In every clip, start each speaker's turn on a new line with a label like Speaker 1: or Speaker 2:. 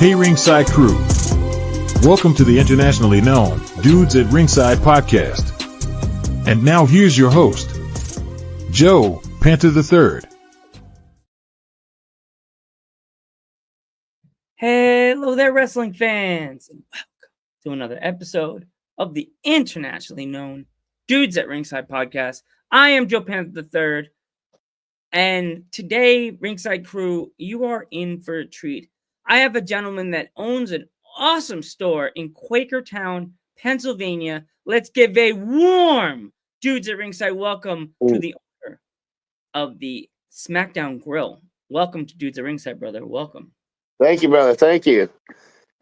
Speaker 1: Hey Ringside crew, welcome to the internationally known Dudes at Ringside podcast. And now here's your host, Joe Panther III.
Speaker 2: Hello there, wrestling fans, and welcome to another episode of the internationally known Dudes at Ringside podcast. I am Joe Panther III, and today, Ringside crew, you are in for a treat. I have a gentleman that owns an awesome store in Quakertown, Pennsylvania. Let's give a warm Dudes at Ringside welcome to the owner of the SmackDown Grill. Welcome to Dudes at Ringside, brother. Welcome.
Speaker 3: Thank you, brother. Thank you.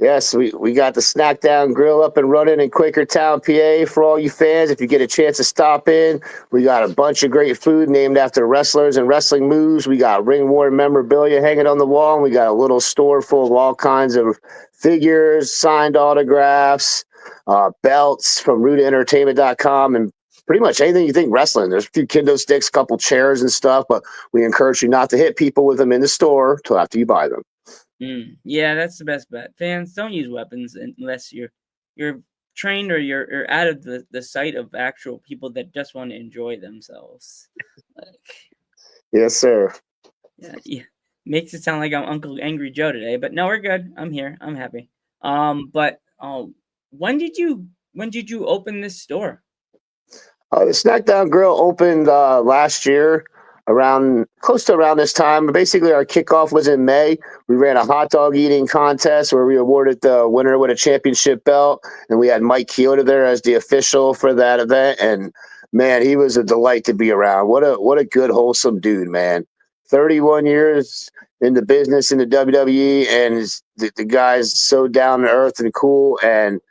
Speaker 3: Yes, we got the SmackDown Grill up and running in Quakertown, PA. For all you fans, if you get a chance to stop in, we got a bunch of great food named after wrestlers and wrestling moves. We got ring worn memorabilia hanging on the wall. And we got a little store full of all kinds of figures, signed autographs, belts from RudeEntertainment.com, and pretty much anything you think wrestling. There's a few kendo sticks, a couple chairs and stuff, but we encourage you not to hit people with them in the store till after you buy them.
Speaker 2: Yeah, that's the best bet. Fans, don't use weapons unless you're trained or you're out of the sight of actual people that just want to enjoy themselves.
Speaker 3: Yes, sir.
Speaker 2: Yeah. Makes it sound like I'm Uncle Angry Joe today, but no, we're good. I'm here. I'm happy. But when did you open this store?
Speaker 3: The SmackDown Grill opened last year, close to around this time. Basically, our kickoff was in May. We ran a hot dog eating contest where we awarded the winner with a championship belt, and we had Mike Chioda there as the official for that event. And man, he was a delight to be around. What a good, wholesome dude, man. 31 years in the business in the WWE, and the guy's so down to earth and cool. And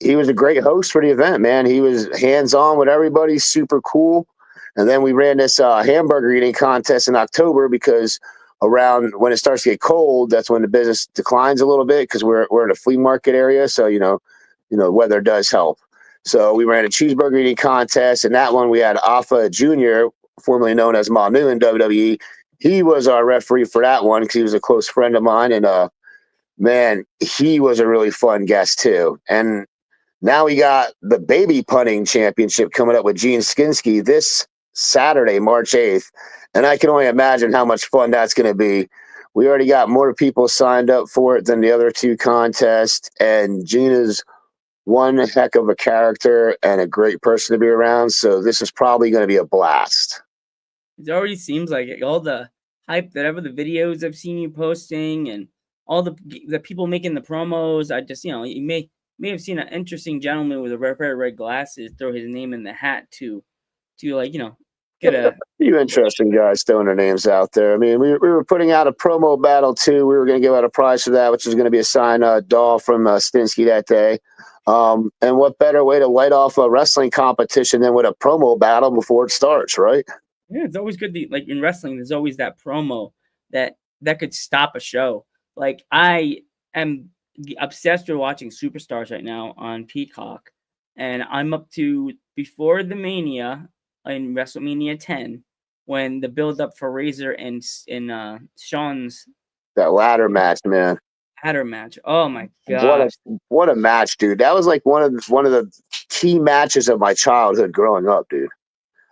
Speaker 3: he was a great host for the event, man. He was hands-on with everybody, super cool. And then we ran this hamburger eating contest in October because around when it starts to get cold, that's when the business declines a little bit because we're in a flea market area. So, weather does help. So we ran a cheeseburger eating contest, and that one we had Alpha Jr., formerly known as Manu in WWE. He was our referee for that one because he was a close friend of mine. And, man, he was a really fun guest too. And now we got the baby punting championship coming up with Gene Skinski this Saturday, March 8th. And I can only imagine how much fun that's going to be. We already got more people signed up for it than the other two contests. And Gina's one heck of a character and a great person to be around. So this is probably going to be a blast.
Speaker 2: It already seems like it. All the hype that ever the videos I've seen you posting and all the people making the promos. I just, you may have seen an interesting gentleman with a red glasses throw his name in the hat to get a
Speaker 3: few interesting guys throwing their names out there. I mean, we were putting out a promo battle too. We were going to give out a prize for that, which is going to be a signed doll from Stinsky that day. And what better way to light off a wrestling competition than with a promo battle before it starts, right?
Speaker 2: Yeah, it's always good. Like in wrestling, there's always that promo that could stop a show. Like I am obsessed with watching Superstars right now on Peacock, and I'm up to before the Mania in WrestleMania 10 when the build up for Razor and Shawn's
Speaker 3: that ladder match, man.
Speaker 2: Ladder match. Oh my god!
Speaker 3: What a match, dude! That was like one of the key matches of my childhood growing up, dude.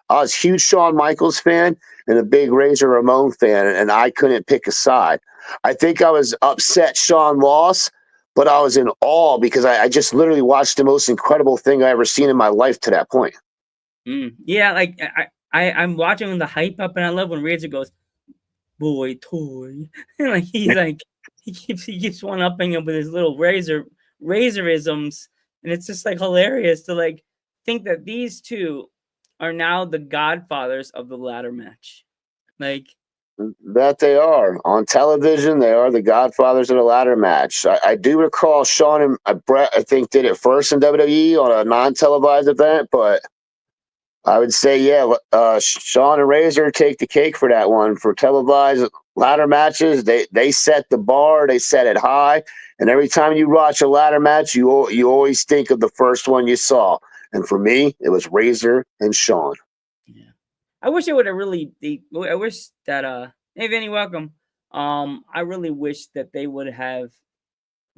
Speaker 3: I was a huge Shawn Michaels fan and a big Razor Ramon fan, and I couldn't pick a side. I think I was upset Shawn lost, but I was in awe because I just literally watched the most incredible thing I ever seen in my life to that point.
Speaker 2: Yeah, like I'm watching the hype up, and I love when Razor goes, "Boy toy," and like he keeps one upping him with his little razorisms, and it's just like hilarious to like think that these two are now the godfathers of the ladder match. Like
Speaker 3: that they are on television. They are the godfathers of the ladder match. I do recall Shawn and Brett, I think, did it first in WWE on a non-televised event, but I would say, Shawn and Razor take the cake for that one. For televised ladder matches, they set the bar, they set it high, and every time you watch a ladder match, you always think of the first one you saw. And for me, it was Razor and Shawn.
Speaker 2: Yeah, I wish it would have really. I wish that. Hey, Vinny, welcome. I really wish that they would have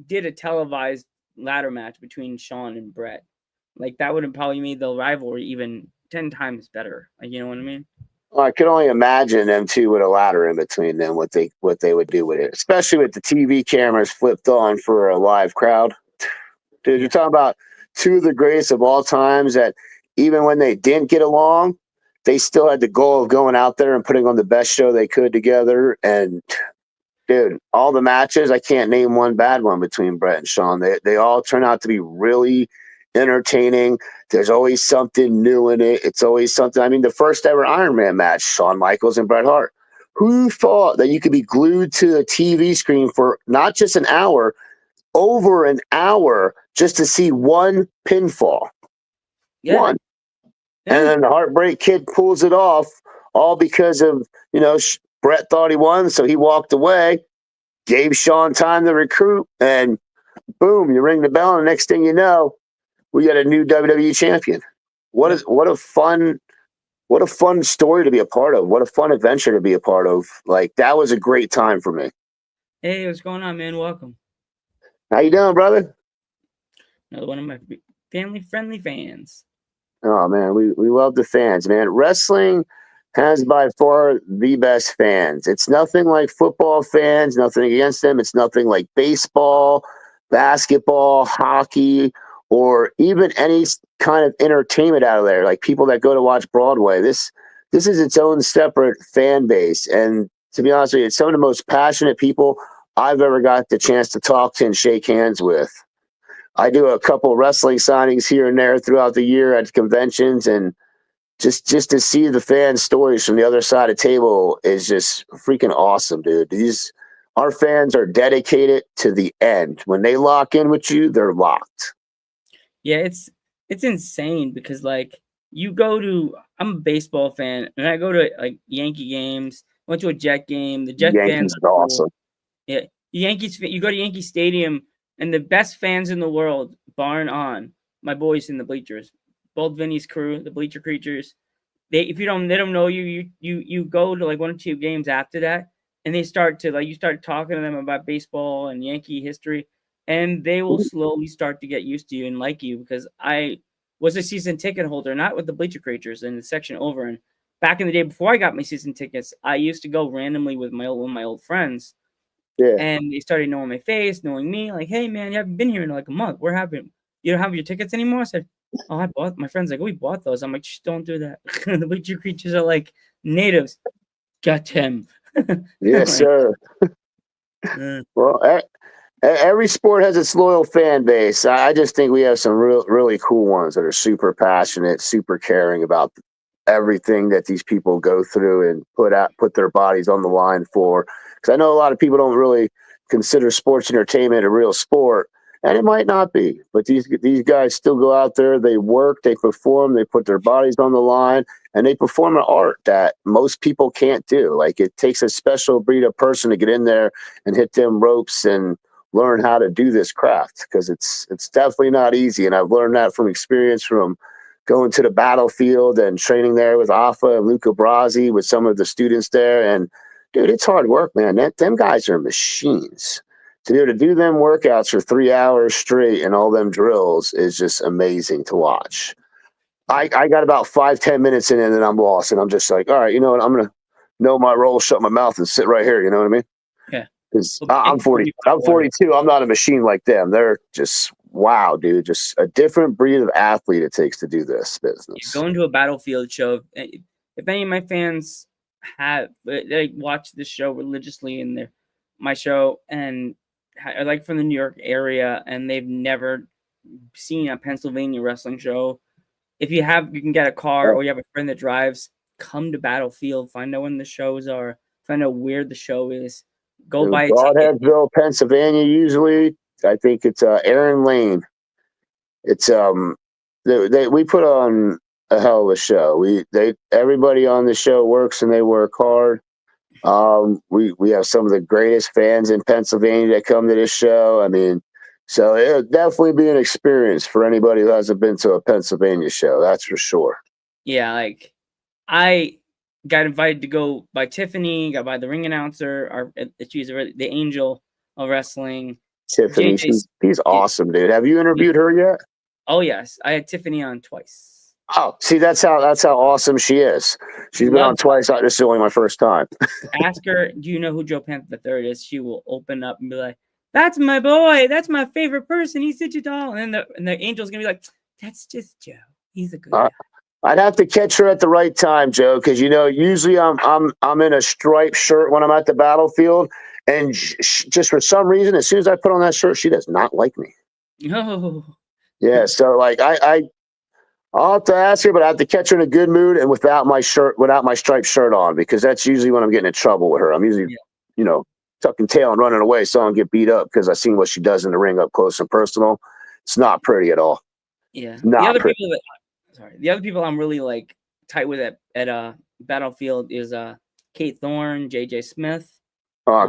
Speaker 2: did a televised ladder match between Shawn and Brett, like that would have probably made the rivalry even 10 times better. Like, you know what I mean?
Speaker 3: Well, I could only imagine them two with a ladder in between them, what they would do with it, especially with the TV cameras flipped on for a live crowd. Dude, you're talking about two of the greatest of all times that even when they didn't get along, they still had the goal of going out there and putting on the best show they could together. And dude, all the matches, I can't name one bad one between Brett and Shawn. They all turn out to be really entertaining. There's always something new in it. It's always something. I mean, the first ever Iron Man match, Shawn Michaels and Bret Hart. Who thought that you could be glued to a TV screen for not just an hour, over an hour just to see one pinfall?
Speaker 2: Yeah.
Speaker 3: One.
Speaker 2: Yeah.
Speaker 3: And then the Heartbreak Kid pulls it off, all because of, Brett thought he won, so he walked away, gave Shawn time to recruit, and boom, you ring the bell, and the next thing you know, we got a new WWE champion. What a fun story to be a part of. What a fun adventure to be a part of. Like, that was a great time for me.
Speaker 2: Hey, what's going on, man? Welcome.
Speaker 3: How you doing, brother?
Speaker 2: Another one of my family-friendly fans.
Speaker 3: Oh, man, we love the fans, man. Wrestling has by far the best fans. It's nothing like football fans, nothing against them. It's nothing like baseball, basketball, hockey, or even any kind of entertainment out of there, like people that go to watch Broadway. This is its own separate fan base. And to be honest with you, it's some of the most passionate people I've ever got the chance to talk to and shake hands with. I do a couple wrestling signings here and there throughout the year at conventions, and just to see the fan stories from the other side of the table is just freaking awesome, dude. Our fans are dedicated to the end. When they lock in with you, they're locked.
Speaker 2: Yeah, it's insane because like I'm a baseball fan and I go to like Yankee games. Went to a Jet game. The Jet
Speaker 3: Yankees
Speaker 2: fans
Speaker 3: is
Speaker 2: are cool.
Speaker 3: awesome.
Speaker 2: Yeah, Yankees. You go to Yankee Stadium and the best fans in the world, bar none, my boys in the bleachers, both Vinny's crew, the bleacher creatures. They don't know you go to like one or two games after that, and they start to like you start talking to them about baseball and Yankee history, and they will slowly start to get used to you and like you because I was a season ticket holder, not with the bleacher creatures in the section over. And back in the day before I got my season tickets, I used to go randomly with my old friends.
Speaker 3: Yeah.
Speaker 2: And they started knowing my face, knowing me. Like, hey, man, you haven't been here in like a month. We're having, you don't have your tickets anymore? I said, oh, I bought. My friend's like, we bought those. I'm like, shh, don't do that. The bleacher creatures are like natives. Got him.
Speaker 3: Yes, sir. Well, every sport has its loyal fan base. I just think we have some really cool ones that are super passionate, super caring about everything that these people go through and put their bodies on the line for. Because I know a lot of people don't really consider sports entertainment a real sport, and it might not be. But these guys still go out there, they work, they perform, they put their bodies on the line, and they perform an art that most people can't do. Like, it takes a special breed of person to get in there and hit them ropes and learn how to do this craft, because it's definitely not easy. And I've learned that from experience, from going to the battlefield and training there with Alpha and Luca Brasi with some of the students there. And dude, it's hard work, man. Them guys are machines. To be able to do them workouts for 3 hours straight and all them drills is just amazing to watch. I got about 5-10 minutes in and then I'm lost, and I'm just like, all right, you know what? I'm gonna know my role, shut my mouth, and sit right here. You know what I mean?
Speaker 2: Yeah.
Speaker 3: Because I'm 40. I'm 42. I'm not a machine like them. They're just wow, dude. Just a different breed of athlete it takes to do this business.
Speaker 2: Going to a battlefield show. If any of my fans have they watch this show religiously in my show and are like from the New York area and they've never seen a Pennsylvania wrestling show, if you can get a car or you have a friend that drives, come to Battlefield, find out when the shows are, find out where the show is, go buy a ticket.
Speaker 3: Broadheadville, Pennsylvania. Usually, I think it's Aaron Lane. It's we put on a hell of a show. Everybody on the show works and they work hard. We have some of the greatest fans in Pennsylvania that come to this show. I mean, so it'll definitely be an experience for anybody who hasn't been to a Pennsylvania show. That's for sure.
Speaker 2: Yeah, like I got invited to go by Tiffany, got by the ring announcer, she's the angel of wrestling,
Speaker 3: Tiffany.
Speaker 2: JJ's.
Speaker 3: She's awesome, dude. Have you interviewed her yet?
Speaker 2: Oh yes, I had Tiffany on twice.
Speaker 3: Oh, see, that's how awesome she is. She's been on twice. This is only my first time.
Speaker 2: Ask her, do you know who Joe Panther the Third is? She will open up and be like, "That's my boy. That's my favorite person. He's such a doll." And the angel's gonna be like, "That's just Joe. He's a good guy."
Speaker 3: I'd have to catch her at the right time, Joe, because usually I'm in a striped shirt when I'm at the battlefield, and just for some reason, as soon as I put on that shirt, she does not like me.
Speaker 2: No.
Speaker 3: Yeah, so like I'll have to ask her, but I have to catch her in a good mood and without my striped shirt on, because that's usually when I'm getting in trouble with her. I'm usually, tucking tail and running away so I don't get beat up because I've seen what she does in the ring up close and personal. It's not pretty at all.
Speaker 2: Yeah.
Speaker 3: Not pretty.
Speaker 2: The other people I'm really like tight with at Battlefield is Kate Thorne, JJ Smith.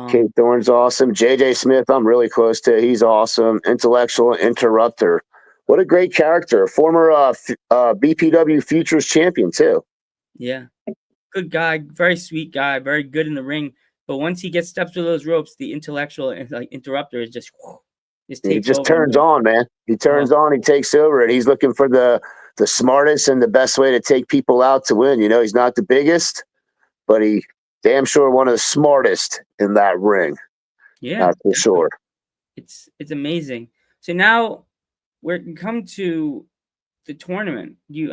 Speaker 3: Kate Thorne's awesome. JJ Smith, I'm really close to. He's awesome. Intellectual interrupter. What a great character. Former BPW Futures champion, too.
Speaker 2: Yeah. Good guy. Very sweet guy. Very good in the ring. But once he gets steps through those ropes, the intellectual interrupter is just
Speaker 3: he just turns on, man. He turns on. He takes over, and he's looking for the smartest and the best way to take people out to win. He's not the biggest, but he damn sure one of the smartest in that ring.
Speaker 2: Yeah,
Speaker 3: that's for sure.
Speaker 2: It's amazing. So now we come to the tournament. You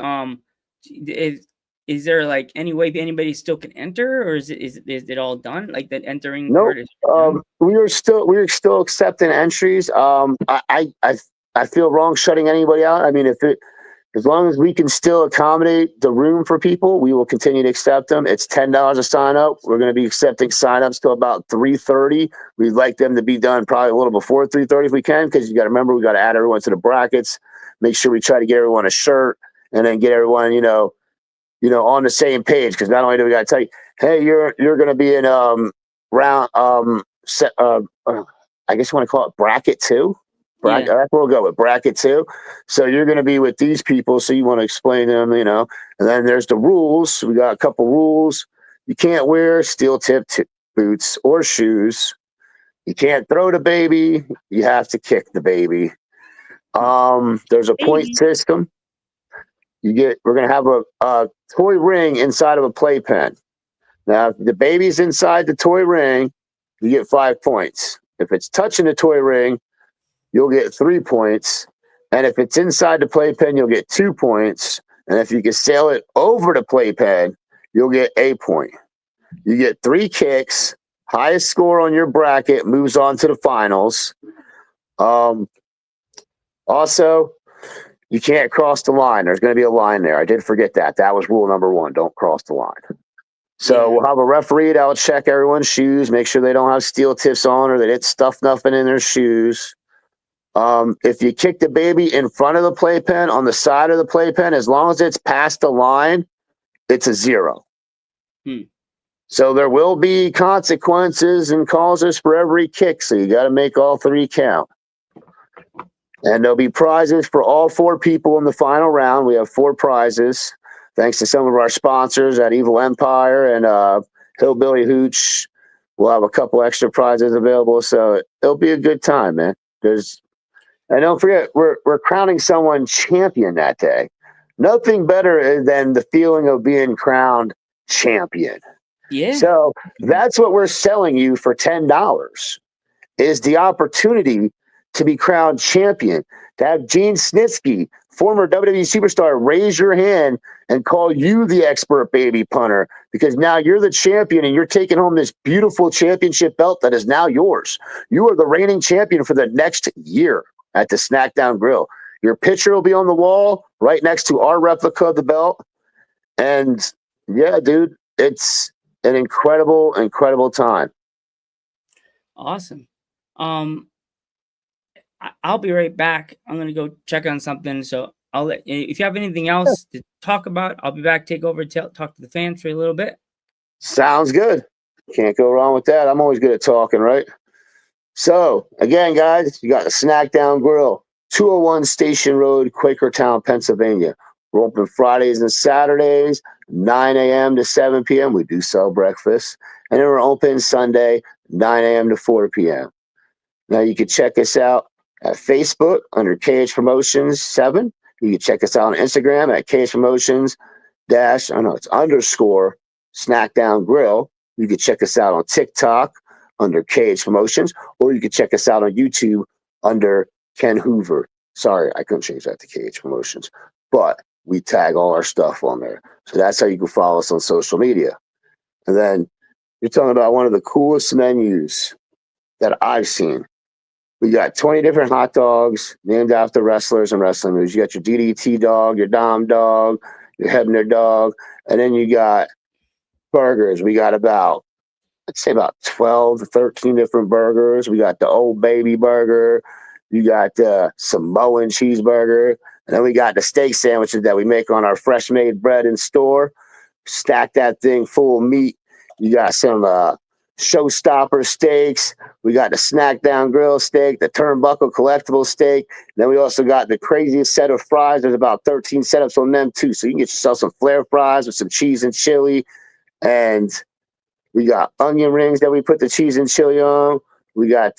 Speaker 2: is there like any way anybody still can enter, or is it all done? Like that entering?
Speaker 3: Nope. We are still accepting entries. I feel wrong shutting anybody out. I mean, as long as we can still accommodate the room for people, we will continue to accept them. It's $10 a sign up. We're going to be accepting signups till about 3:30. We'd like them to be done probably a little before 3:30 if we can, because you got to remember we got to add everyone to the brackets. Make sure we try to get everyone a shirt, and then get everyone on the same page. Because not only do we got to tell you, hey, you're going to be in round I guess you want to call it bracket 2. That's what we'll go with, bracket 2. So you're going to be with these people, so you want to explain them, and then there's the rules. We got a couple rules. You can't wear steel-tipped boots or shoes. You can't throw the baby. You have to kick the baby. There's a point system. We're going to have a toy ring inside of a playpen. Now, if the baby's inside the toy ring, you get 5 points. If it's touching the toy ring, you'll get 3 points. And if it's inside the playpen, you'll get 2 points. And if you can sail it over the playpen, you'll get a point. You get 3 kicks. Highest score on your bracket moves on to the finals. Also, you can't cross the line. There's going to be a line there. I did forget that. That was rule number 1. Don't cross the line. So we'll have a referee that'll check everyone's shoes, make sure they don't have steel tips on or they didn't stuff nothing in their shoes. If you kick the baby in front of the playpen, on the side of the playpen, as long as it's past the line, it's a 0. So there will be consequences and causes for every kick. So you got to make all 3 count. And there'll be prizes for all 4 people in the final round. We have 4 prizes. Thanks to some of our sponsors at Evil Empire and Hillbilly Hooch. We'll have a couple extra prizes available. So it'll be a good time, man. And don't forget, we're crowning someone champion that day. Nothing better than the feeling of being crowned champion.
Speaker 2: Yeah.
Speaker 3: So that's what we're selling you for $10, is the opportunity to be crowned champion, to have Gene Snitsky, former WWE superstar, raise your hand and call you the expert baby punter, because now you're the champion and you're taking home this beautiful championship belt that is now yours. You are the reigning champion for the next year at the SmackDown Grill. Your picture will be on the wall right next to our replica of the belt. And yeah, dude, it's an incredible, incredible time.
Speaker 2: Awesome. I'll be right back. I'm going to go check on something. So I'll let, if you have anything else to talk about, I'll be back, take over, talk to the fans for a little bit.
Speaker 3: Sounds good. Can't go wrong with that. I'm always good at talking, right? So again, guys, you got the SmackDown Grill, 201 Station Road, Quakertown, Pennsylvania. We're open Fridays and Saturdays, 9 a.m. to 7 p.m. We do sell breakfast. And then we're open Sunday, 9 a.m. to 4 p.m. Now you can check us out at Facebook under KH Promotions 7. You can check us out on Instagram at KH Promotions it's underscore SmackDown Grill. You can check us out on TikTok under KH Promotions, or you can check us out on YouTube under Ken Hoover. Sorry, I couldn't change that to KH Promotions, but we tag all our stuff on there. So that's how you can follow us on social media. And then you're talking about one of the coolest menus that I've seen. We got 20 different hot dogs named after wrestlers and wrestling moves. You got your DDT dog, your Dom dog, your Hebner dog, and then you got burgers. We got I'd say about 12 to 13 different burgers. We got the Old Baby burger. You got the Samoan cheeseburger. And then we got the steak sandwiches that we make on our fresh made bread in store. Stack that thing full of meat. You got some Showstopper steaks. We got the SmackDown grill steak, the Turnbuckle collectible steak. Then we also got the craziest set of fries. There's about 13 setups on them too. So you can get yourself some flare fries with some cheese and chili. And we got onion rings that we put the cheese and chili on. We got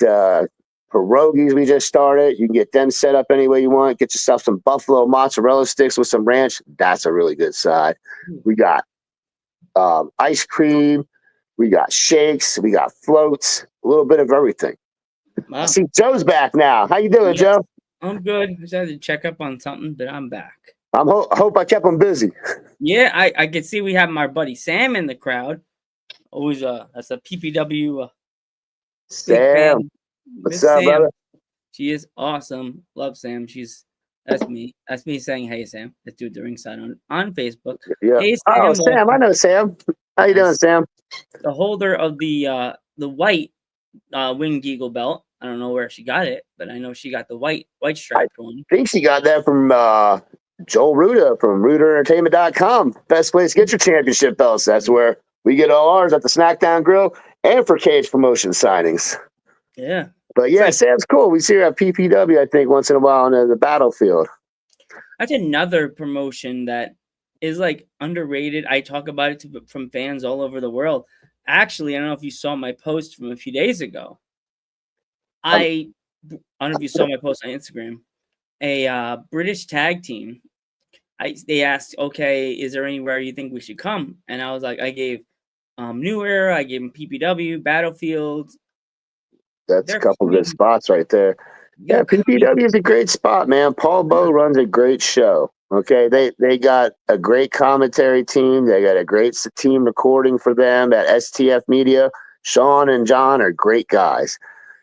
Speaker 3: pierogies we just started. You can get them set up any way you want. Get yourself some buffalo mozzarella sticks with some ranch. That's a really good side. We got ice cream. We got shakes. We got floats. A little bit of everything.
Speaker 2: Wow.
Speaker 3: I see Joe's back now. How you doing, Joe?
Speaker 2: I'm good. I just had to check up on something, but I'm back.
Speaker 3: I hope I kept him busy.
Speaker 2: Yeah, I could see we have our buddy Sam in the crowd. Always that's a PPW
Speaker 3: Sam. What's up, brother?
Speaker 2: She is awesome. Love Sam. That's me. That's me saying, "Hey, Sam." Let's do it the Ringside on Facebook.
Speaker 3: Yeah.
Speaker 2: Hey, Sam.
Speaker 3: Oh, Sam. I know Sam. How you doing, Sam?
Speaker 2: The holder of the white winged eagle belt. I don't know where she got it, but I know she got the white striped one.
Speaker 3: I think she got that from Joel Ruda from RudaEntertainment.com. Best place to get your championship belts. That's where we get all ours at the SmackDown Grill and for Cage Promotion signings.
Speaker 2: Yeah.
Speaker 3: But yeah, Sam's cool. We see her at PPW, I think, once in a while on the battlefield.
Speaker 2: That's another promotion that is like underrated. I talk about it from fans all over the world. Actually, I don't know if you saw my post from a few days ago. I don't know if you saw my post on Instagram. A British tag team. They asked, okay, is there anywhere you think we should come? And I was like, I gave New Era, I gave them PPW, Battlefield.
Speaker 3: That's a couple good spots right there. Yeah, PPW is a great spot, man. Paul Bowe runs a great show. Okay, they got a great commentary team. They got a great team recording for them at STF Media. Sean and John are great guys.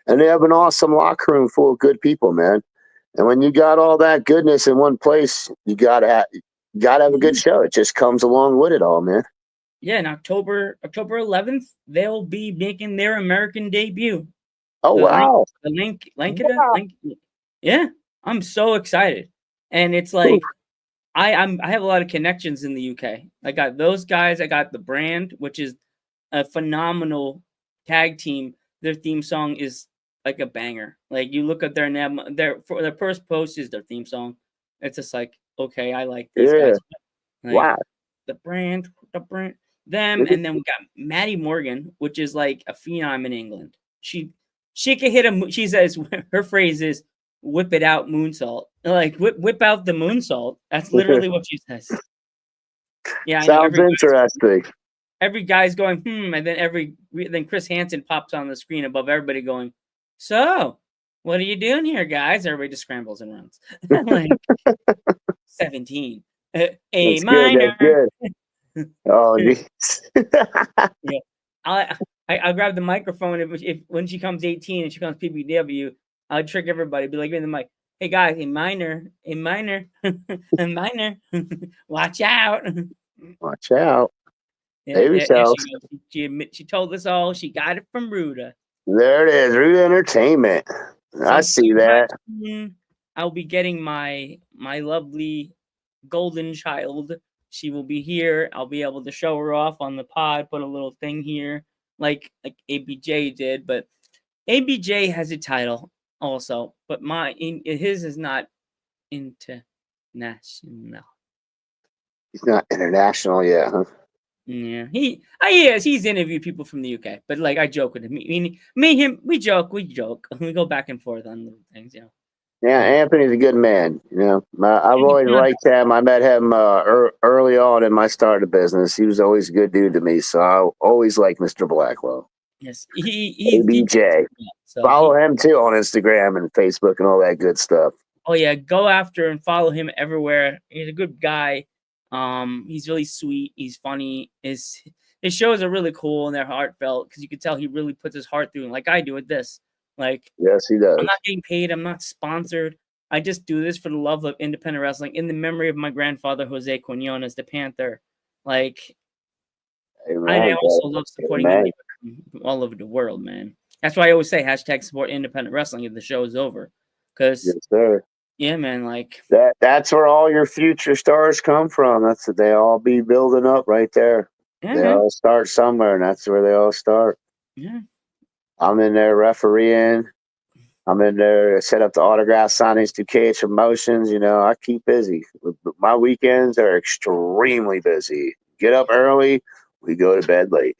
Speaker 3: And they have an awesome locker room full of good people, man. And when you got all that goodness in one place, you gotta have a good show. It just comes along with it all, man.
Speaker 2: Yeah, in October 11th, they'll be making their American debut.
Speaker 3: Oh, wow.
Speaker 2: Yeah, I'm so excited. And it's like, I have a lot of connections in the UK. I got those guys. I got the Brand, which is a phenomenal tag team. Their theme song is like a banger. Like you look at their first post is their theme song. It's just like, okay, I like these guys. Like,
Speaker 3: wow.
Speaker 2: The brand, them, and then we got Maddie Morgan, which is like a phenom in England. She can hit a. She says her phrase is "whip it out moonsault." Like whip out the moonsault. That's literally what she says. Yeah,
Speaker 3: sounds interesting.
Speaker 2: Every guy's going and then Chris Hansen pops on the screen above everybody going, "So, what are you doing here, guys?" Everybody just scrambles and runs. Like 17, A minor.
Speaker 3: Good. Oh, geez.
Speaker 2: Yeah, I'll grab the microphone if when she comes 18 and she comes PPW, I'll trick everybody. Be like in the mic, "Hey guys, a minor, a minor, watch out,
Speaker 3: watch out."
Speaker 2: Yeah, she told us all she got it from Ruda.
Speaker 3: There it is, Ruda Entertainment. I see that.
Speaker 2: I'll be getting my lovely golden child. She will be here. I'll be able to show her off on the pod, put a little thing here like ABJ did. But ABJ has a title also, but his is not international.
Speaker 3: He's not international yet, huh?
Speaker 2: Yeah, he's interviewed people from the UK, but like I joke with him. Him, we joke, we go back and forth on little things, you know.
Speaker 3: Yeah, Anthony's a good man. You know, I've always liked him. I met him early on in my start of business. He was always a good dude to me, so I always liked Mr. Blackwell.
Speaker 2: Yes, he
Speaker 3: ABJ.
Speaker 2: so
Speaker 3: Follow him too on Instagram and Facebook and all that good stuff.
Speaker 2: Oh yeah, go after and follow him everywhere. He's a good guy. He's really sweet. He's funny. His shows are really cool and they're heartfelt because you can tell he really puts his heart through, like I do with this. Like,
Speaker 3: yes, he does.
Speaker 2: I'm not getting paid. I'm not sponsored. I just do this for the love of independent wrestling in the memory of my grandfather, Jose Quinones, the Panther. Like,
Speaker 3: Amen,
Speaker 2: I also love supporting
Speaker 3: Amen.
Speaker 2: all over the world, man. That's why I always say hashtag support independent wrestling if the show is over. Because,
Speaker 3: yes, sir.
Speaker 2: Yeah, man, like
Speaker 3: that's where all your future stars come from. That's what they all be building up right there.
Speaker 2: Yeah,
Speaker 3: they
Speaker 2: man.
Speaker 3: all start somewhere, and that's where they all start.
Speaker 2: Yeah.
Speaker 3: I'm in there refereeing. I'm in there set up the autograph signings to KH Promotions. You know, I keep busy. My weekends are extremely busy. Get up early, we go to bed late.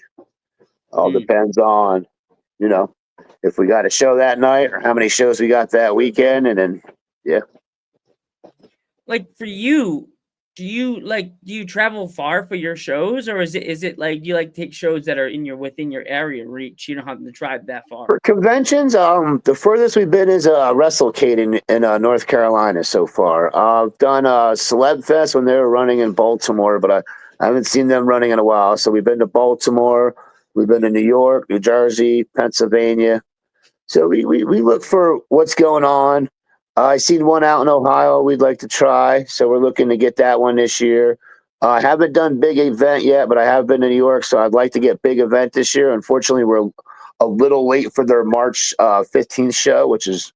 Speaker 3: All depends on, you know, if we got a show that night or how many shows we got that weekend, and then yeah.
Speaker 2: Like for you, do you travel far for your shows, or is it like you like take shows that are within your area reach? You don't have to drive that far.
Speaker 3: For conventions, the furthest we've been is WrestleCade in North Carolina so far. I've done Celeb Fest when they were running in Baltimore, but I haven't seen them running in a while. So we've been to Baltimore, we've been to New York, New Jersey, Pennsylvania. So we look for what's going on. I seen one out in Ohio we'd like to try, so we're looking to get that one this year. I haven't done big event yet, but I have been to New York, so I'd like to get big event this year. Unfortunately, we're a little late for their March 15th show, which is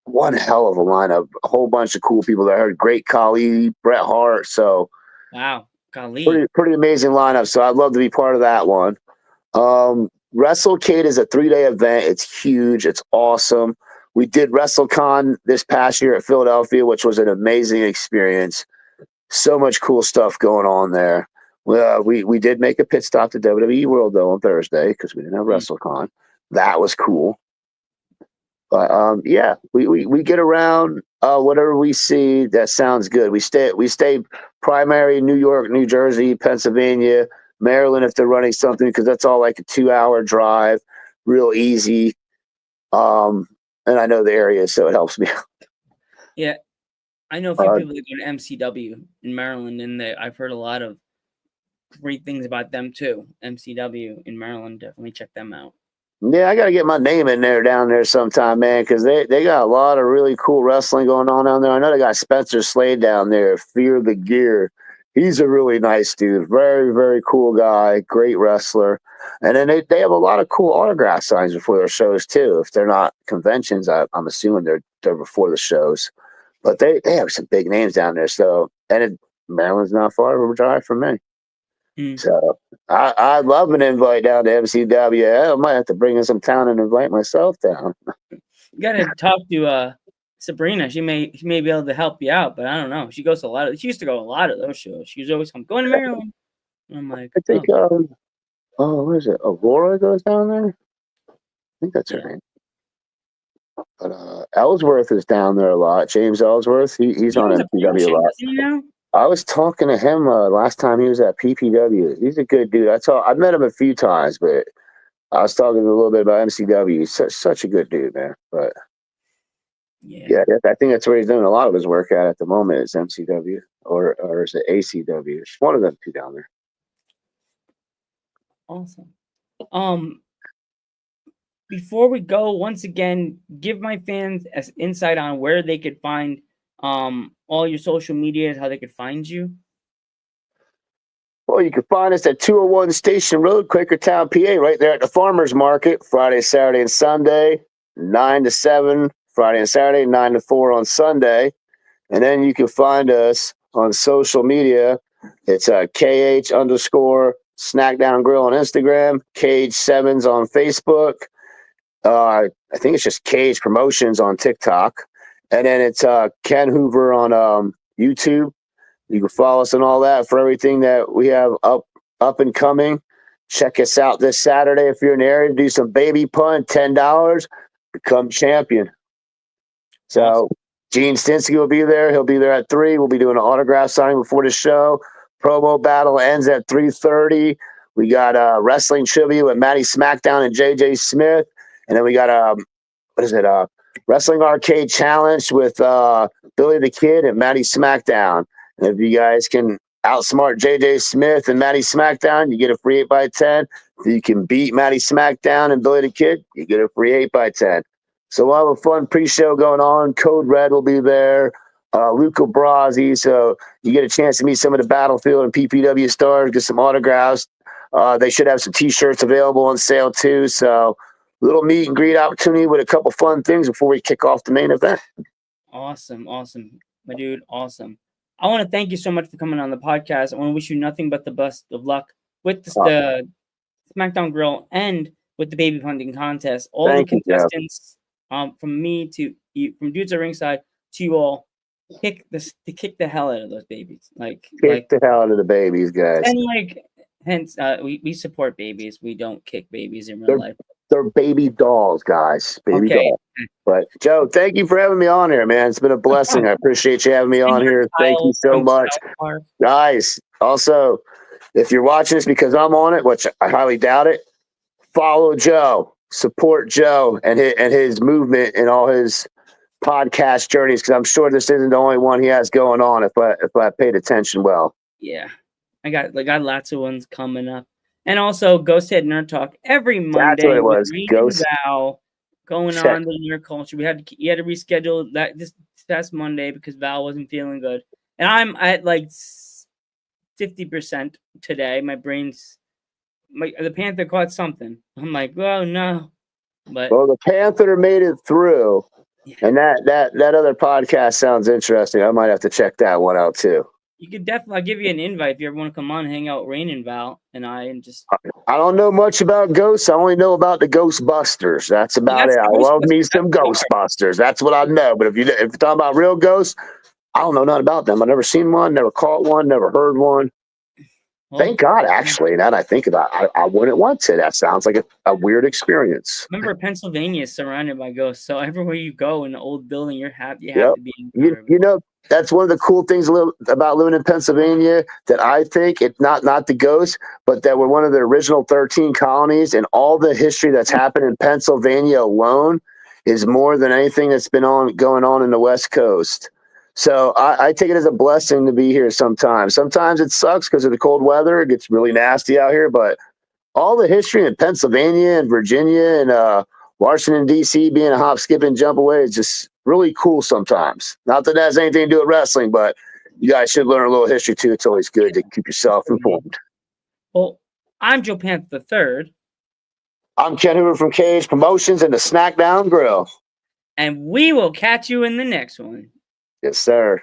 Speaker 3: one hell of a lineup. A whole bunch of cool people there. I heard Great Khali, Bret Hart. So
Speaker 2: wow, Khali.
Speaker 3: Pretty amazing lineup. So I'd love to be part of that one. WrestleCade is a 3-day event. It's huge. It's awesome. We did WrestleCon this past year at Philadelphia, which was an amazing experience. So much cool stuff going on there. We did make a pit stop to WWE World though on Thursday because we didn't have WrestleCon. That was cool. But yeah, we get around whatever we see that sounds good. We stay primary New York, New Jersey, Pennsylvania, Maryland if they're running something because that's all like a 2-hour drive, real easy. And I know the area, so it helps me.
Speaker 2: Yeah, I know a few people that go to MCW in Maryland, and I've heard a lot of great things about them too. MCW in Maryland, definitely check them out.
Speaker 3: Yeah, I got to get my name in there down there sometime, man, because they got a lot of really cool wrestling going on down there. I know they got Spencer Slade down there, Fear the Gear. He's a really nice dude. Very, very cool guy. Great wrestler. And then they have a lot of cool autograph signs before their shows, too. If they're not conventions, I'm assuming they're before the shows. But they have some big names down there. So, Maryland's not far of a drive from me. So I'd love an invite down to MCW. I might have to bring in some town and invite myself down.
Speaker 2: You got to talk to Sabrina. She may be able to help you out, but I don't know. She goes to she used to go to a lot of those shows. She was always going to Maryland. And I'm like,
Speaker 3: I think, what is it? Aurora goes down there? I think that's her name. But Ellsworth is down there a lot. James Ellsworth, he's on MCW a lot.
Speaker 2: Now?
Speaker 3: I was talking to him last time he was at PPW. He's a good dude. I've met him a few times, but I was talking a little bit about MCW. He's such a good dude, man. But yeah, I think that's where he's doing a lot of his work at the moment is MCW or is it ACW? It's one of them two down there.
Speaker 2: Awesome. Before we go, once again, give my fans an insight on where they could find all your social medias, how they could find you.
Speaker 3: Well, you can find us at 201 Station Road, Quakertown, PA, right there at the Farmers Market, Friday, Saturday, and Sunday, 9 to 7, Friday and Saturday, 9 to 4 on Sunday. And then you can find us on social media. It's KH _ SmackDown Grill on Instagram, KH7s on Facebook. I think it's just KH Promotions on TikTok. And then it's Ken Hoover on YouTube. You can follow us on all that for everything that we have up up and coming. Check us out this Saturday if you're in the area. Do some baby punt, $10. Become champion. So
Speaker 2: Awesome.
Speaker 3: Gene Stinsky will be there. He'll be there at 3. We'll be doing an autograph signing before the show. Promo battle ends at 3:30. We got a wrestling trivia with Matty SmackDown and JJ Smith. And then we got Wrestling Arcade Challenge with Billy the Kid and Matty SmackDown. And if you guys can outsmart JJ Smith and Matty SmackDown, you get a free 8x10. If you can beat Matty SmackDown and Billy the Kid, you get a free 8x10. So we'll have a fun pre-show going on. Code Red will be there. Luca Brasi. So you get a chance to meet some of the Battlefield and PPW stars, get some autographs. They should have some T-shirts available on sale too. So little meet and greet opportunity with a couple fun things before we kick off the main event.
Speaker 2: Awesome. My dude, awesome. I want to thank you so much for coming on the podcast. I want to wish you nothing but the best of luck with the SmackDown Grill and with the baby punting contest. All the contestants, from me to you, from Dudes at Ringside to you all, kick the hell out of those babies. Kick
Speaker 3: the hell out of the babies, guys.
Speaker 2: And hence, we support babies. We don't kick babies in real life.
Speaker 3: They're baby dolls, guys. Baby dolls. But Joe, thank you for having me on here, man. It's been a blessing. I appreciate you having me on here. Thank you so much. Guys, also, if you're watching this because I'm on it, which I highly doubt it, follow Joe. Support Joe and his movement and all his podcast journeys, because I'm sure this isn't the only one he has going on if I paid attention well.
Speaker 2: Yeah. I got lots of ones coming up. And also, Ghost Head Nerd Talk every Monday.
Speaker 3: That's what it was.
Speaker 2: Ghost Val going on the nerd culture. You had to reschedule that this past Monday because Val wasn't feeling good, and I'm at 50% today. My brain's the Panther caught something. I'm like, oh no, but
Speaker 3: the Panther made it through, and that other podcast sounds interesting. I might have to check that one out too.
Speaker 2: You could definitely. I'll give you an invite if you ever want to come on, hang out, Rain and Val and I, and just.
Speaker 3: I don't know much about ghosts. I only know about the Ghostbusters. That's about it. I love me some Ghostbusters. That's what I know. But if you're talking about real ghosts, I don't know nothing about them. I've never seen one, never caught one, never heard one. Well, thank God, actually. Now that I think about it, I wouldn't want to. That sounds like a weird experience.
Speaker 2: Remember, Pennsylvania is surrounded by ghosts, so everywhere you go in an old building, you have to be.
Speaker 3: You know. That's one of the cool things about living in Pennsylvania that I think it's not the ghosts, but that we're one of the original 13 colonies, and all the history that's happened in Pennsylvania alone is more than anything that's been going on in the West Coast. So I take it as a blessing to be here sometimes. Sometimes it sucks because of the cold weather. It gets really nasty out here, but all the history in Pennsylvania and Virginia and Washington, D.C. being a hop, skip, and jump away is just really cool sometimes. Not that has anything to do with wrestling, but you guys should learn a little history too. It's always good to keep yourself informed.
Speaker 2: Well, I'm Joe Panther III.
Speaker 3: I'm Ken Hoover from Cage Promotions and the SmackDown Grill.
Speaker 2: And we will catch you in the next one.
Speaker 3: Yes, sir.